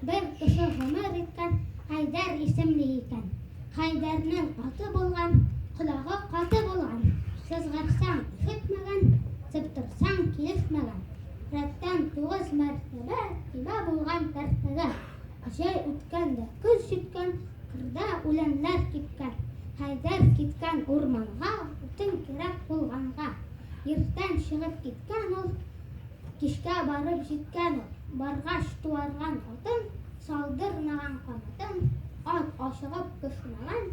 bir kishi g'umir etgan Haydar ismli ekan. Haydarning oti bo'lgan, qulog'i qoti bo'lgan. Sizg'arsang ketmagan, septirsang kelishmagan. Ratdan 9 martaba tiba bo'lgan tartaga. Ajay o'tganda kuz yutgan, qirda o'lanlar ketgan. Haydar ketgan o'rmonga, o'tin kerak bo'lganga. Yerdan shiqib ketgan ol, kishga borib jetgan ol. Barg'ash tuvargan otin, soldirmagan qanotin. Ot oshig'ib ko'chmagan,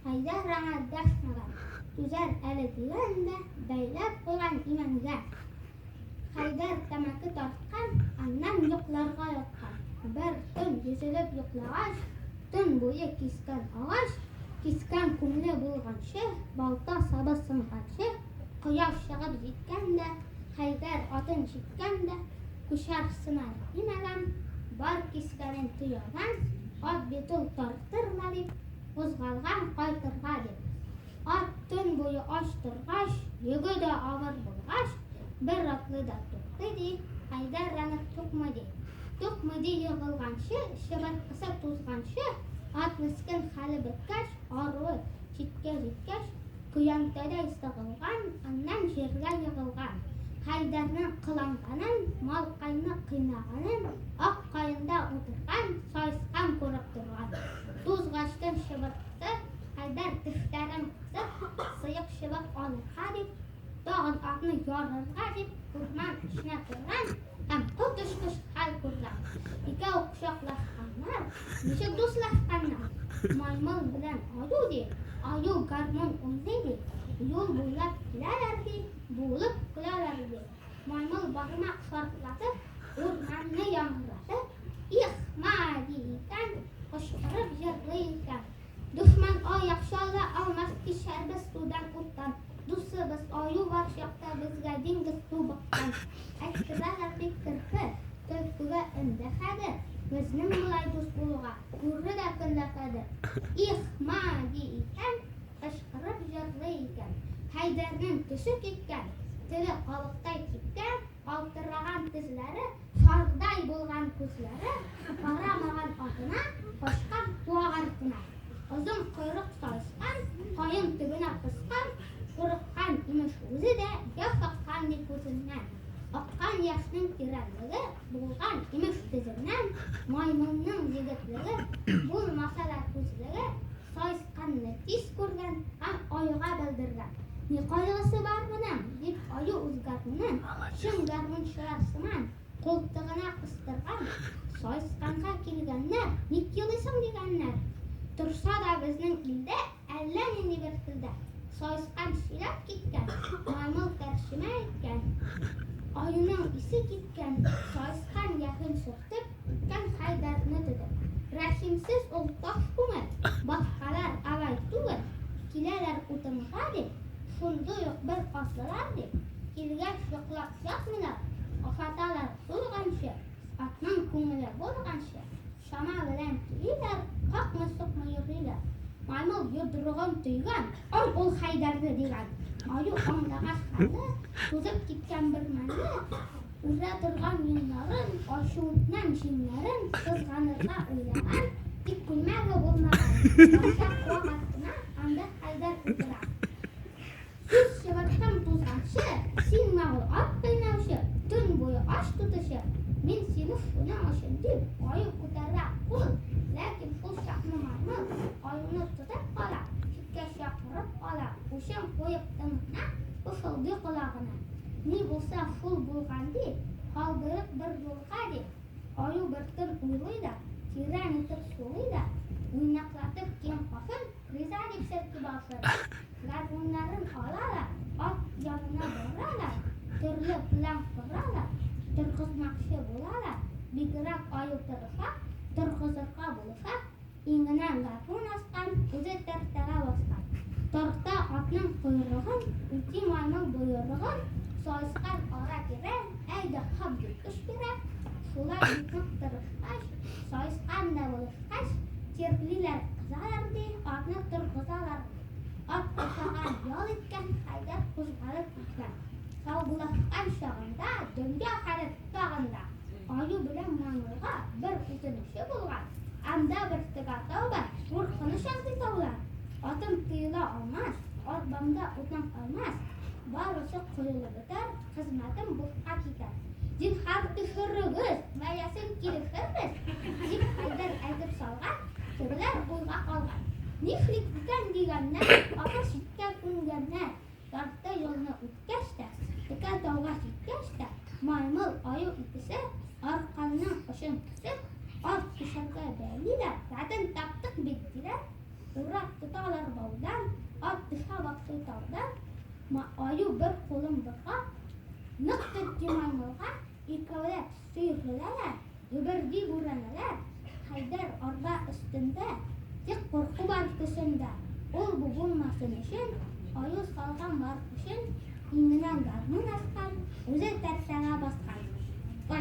Haydar anga dashmagan. Tuzar ali deganda, baylab qo'ygan imanga. Haydar tamaki tortgan, andan yo'qlarga yotgan. Bir tun yuzilib yo'qlag'ach, tun bo'yi kesgan og'ash, kesgan ko'ngli bo'lgancha, balta sabi singancha, quyosh chiqib yetganda, Haydar otin chekkanda, kushar sinar demagan, bor kesganin tuyagan, ot betul tortirmadi, qo'zg'algan qaytirga deb. Ot tun bo'yi och turg'ash, yugida og'ir bo'lg'ash, bir otlida to'xtadi, Haydar ranib to'qmadi. To'qmadi yig'ilgancha, shivirqisi to'zgancha, ot miskin hali bitgach, orvi chetga jetgach, kuyontada istig'ilgan, andan yerga yig'ilgan. Haydarning qilanganin, molqayni qiynaganin, oq qayinda o'tirgan, soyisqan ko'rib turgan. To'zg'achdan shivirqisi, Haydar tishlarin qisib, siyiq shiviq olirga deb, tog'in otni yorirga deb, kurman ishna ko'rgan, ham qo'tish-qish hal ko'rgan. Ikov quchoqlashganlar, nesha do'stlashganlar. Maymon bilan oyu deb, oyu garmon o'ynaydi. Yo'l bo'ylab kelalardi, bo'lib kulalardi. Maymon barmoq sarflatib, o'rmanni yomg'irlatib, "Ihma" deykan, qo'shqirib yig'laykan. Dushman yaxshola olmasdi sharbi suvdan o'tdan. Do'sti biz oyu var yoqda bizga dengiz suv boqqan. Aytdilardi kirpi, to'ykuga indahadi. Bizning bo'lay do'st bo'lug'a, ko'rida kunlaqadi. "Ihma" deykan, qo'shqirib yig'laykan. Haydarning tushi ketgan, tili qovoqday ketgan, oltiragan tizlari, shorday bo'lgan ko'zlari, qaramagan otina, qo'shqan tuag'artina. Uzun quyruq soyisqan, qoyin tubina qisqan, qo'rqqan imish o'zida, yo'qoqqandek ko'zindan. Oqqan yoshning tiralligi, bo'lgan imish tizimdan, maymunning yigitligi, bo'lmasalar ko'zligi, soyisqanni tez ko'rgan, ham oyog'a bildirgan. "Ne qayg'usi bor bunam?" deb oyi o'zgartini, shingarmin shirasiman, qo'ltig'ini qistirgan. Soyisqanga kelganlar, "Ne kelising" deganlar. Tursa-da bizning ilda, allanini bir tilda. Soyisqan shilab ketgan, maymun tarishmayotgan. Oyining isi ketgan, soyisqan yaqin surtib, o'tgan Haydarni dedi. Rahimsiz o'ltoq ko'mir, boshqalar avay tugur, kelalar o'timga deb, shunda yo'q bir qoslilar deb, kelgach yo'qlab yo'qmilar, ofatalar so'rgancha, otning ko'ngli bo'lgancha, shama bilan kelilar, qoqma so'qma yuriylar. Maymun yudrug'im tuygan, ol Haydarni degan. Oyu o'ngdag'ach hali, to'zib ketgan bir manni, ura turgan yunlarin, oshuvdan shinlarin, qizg'anirga o'ylagan, tik kulmaga bo'lmagan. Boshqa qo'g'atna, anda Haydar o'tirar. Siz shivirqam to'zg'anchi, sen ma'g'ul ot qiynavchi, tun bo'yi osh tutishi. Men seni shuni oshin deb, oyi ko'tarra qo'l, lekin shu shaqni maymun, oyini tutib qolar, chikka shaqirib qolar, o'shan qo'yib timna, qo'shildi qulog'ina. Ne bo'lsa shul bo'lgandi, qoldirib bir yo'lqa deb, oyu bir tun o'ylaydi, teran etib so'laydi, o'ynaqlatib keng qo'shin, reza deb serki boshir. Garmonlarin olalar, ot yonina boralar, turli plan quralar, turg'izmoqchi bo'lalar, begirak oyu tirishaq, turg'izirqa bo'lishaq, enginan garmon osgan, o'zi tartaga bosgan. Torta otning quyrug'in, uchi maymun buyrug'in, soyisqan ora kerak, ayda qab yutqish kerak. Shular yutib tirishqash, soyisqanda bo'lishqash, cherplilar qizalardi, otni turg'izalar. Ot qo'shagan yo'l etgan, Haydar qo'zg'alib ketgan. Sovg'ulashgan chog'inda, dunyo qarib tog'inda, oyu bilan maymunga bir o'tinishi bo'lgan. Arkamda bir tıkatov var, vurqini şanti tavlar. Atım tıyıla olmaz, arbamda o'tin olmaz. Barisi qo'lida bitar, xizmatim bo'shqa ketar. Zinhar düşürürüz, mayasin kilifirmiz. Deb Haydar aytib solgan, sirlar o'yga qolgan. Niflik ekan deganlar, opa sutga ko'nganlar. Dartda yo'lni o'tkazdi, tika tog'a yetkazdi. Maymul oyu ikisi orqaning qo'shin tutib, ot kisharga beyliler. Zaten taptık bittiler. Urak tutarlar bavdan, ot dışa baktı tavdan. Ayu bir kolun bıkak, nıktırcı maymulga ikavlet suyurlular. Öbürdi buranalar. Haydar orada üstünde, tek korku var kısında. Ol bu bulmasın için, ayu salgan var kışın, İnginen garmın askan, özel tersana baskan. Koy.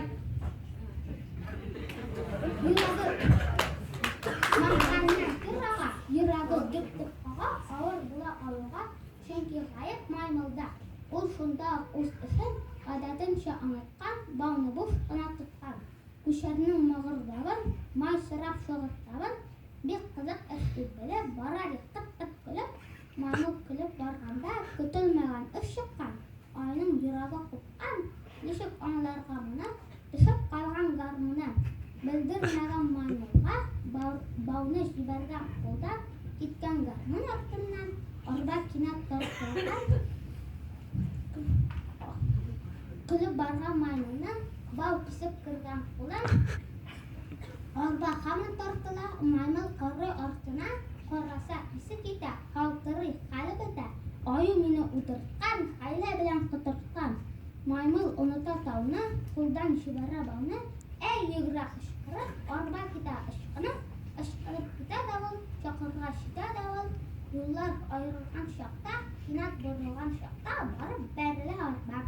Yuragı dik-dik ağa, ağır bula alığa, çünkü hayat maymılda. Ol şunda uz işin, adatınca anlatkan, bağını boş ona tutkan. Kuşarının mağırdağın, may sırap şoğırtağın, bir kızık eşkizbeli, barar tık-tık kılıp, maymul kılıp barganda, kütülmeyen iş çıkkan. Ayının yurağı kupkan, düşük anılar gamına, düşüp kalgan garmına. Bildirmegen maymulga, bağını jibergen kolda, gitken garmın ortından, orada kinat tortulgan, kılıp bargan maymuldan, bağ pisip kırgan kolan, orada kamın tortula, maymul korru ortuna, korrasa isi kita, kaltırı kalıbıda, ayu mini uturtkan, hayla bilen kuturtkan, maymul unuta tavna, kuldan jibera bağını, ey yıgrak ışkırıp, orba kita ışkınıp, ışkınıp kita davul, çakırga şita davul, yollar ayrılgan şakta, kinat bozulgan şakta, barıp berile orba.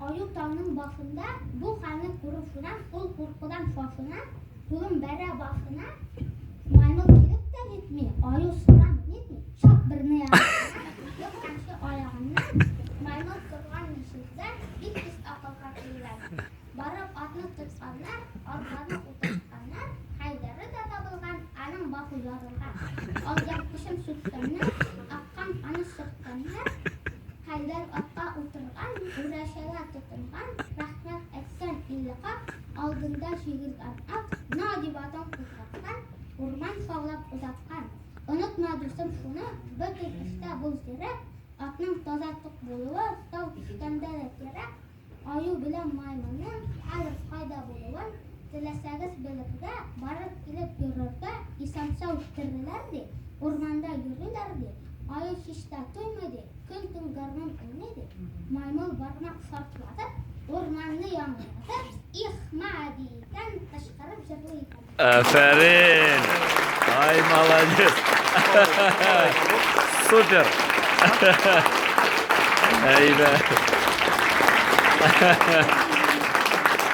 Ayu tavının başında, bu kanı kuruşuna, kul kurkudan şoşuna, kulun bere başına, maymul kirip de gitmiyor, ayu sıran gitmiyor, çap birini yarasına, yok karşı ayağından, maymul kırgan nişizden, bir pis akıl katıylar. Barıp atını tutsanlar, organı utansanlar, Haydar'ı da tabılgan, anın başı yarılgan. Al yapmışım sütkanlar, akkan anı sırtkanlar, Haydar atta oturgan, uğraşala tutungan, rahmet etsen illika, aldığında şiirgan at, nadibatan kutlatkan, orman sağlap uzatkan. Unutmadırsın şunu, bütün işte bul gerek, atının tozatlık buluğu, tav işkendere gerek, ayu bilen maymunun alır fayda buluğun, dileseniz birlikte, barıp gelip görürde, isamsav tırırlardı, ormanda yürürlerdi. Ayu şişte duymadı, küntün garnın önüydü. Maymul barmak şartladı, ormanını yağmaladı, ihmadiyken taşkarıp zırlıyken. Aferin. Ay молодец. Супер. Ey be.